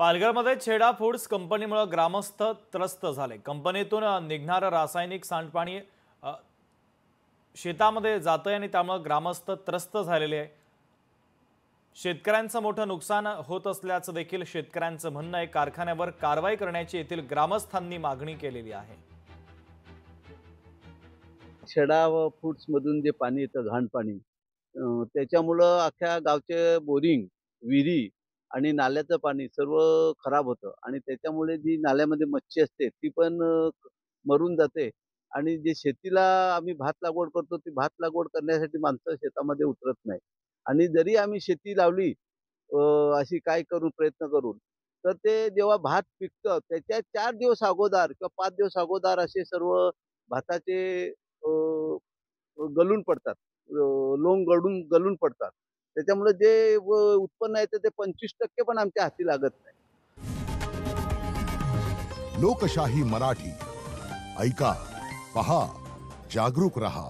पालघरमध्ये छेडा फूड्स कंपनीमुळे ग्रामस्थ त्रस्त झाले। कंपनीतून निघणारं रासायनिक सांडपाणी शेतामध्ये जातंय आणि त्यामुळे ग्रामस्थ त्रस्त झालेले आहे। शेतकऱ्यांचं मोठं नुकसान होत असल्याचं देखील शेतकऱ्यांचं म्हणणं आहे। कारखान्यावर कारवाई करण्याची येथील ग्रामस्थांनी मागणी केलेली आहे। छेडा व फूड्स मधून जे पाणी येतं घाण पाणी त्याच्यामुळं अख्ख्या गावचे बोरिंग, विहिरी आणि नाल्याचं पाणी सर्व खराब होतं आणि त्याच्यामुळे जी नाल्यामध्ये मच्छी असते ती पण मरून जाते आणि जे शेतीला आम्ही भात लागवड करतो ती भात लागवड करण्यासाठी माणसं शेतामध्ये उतरत नाही आणि जरी आम्ही शेती लावली अशी काय करून प्रयत्न करून तर ते जेव्हा भात पिकतं त्याच्या 4 दिवस अगोदर किंवा 5 दिवस अगोदर असे सर्व भाताचे अ, गळून पडतात. लोंग गळून पडतात. त्याच्यामुळे जे उत्पन्न आहे ते 25% पण आमच्या हाती लागत नाही. लोकशाही मराठी ऐका, पहा, जागरूक रहा।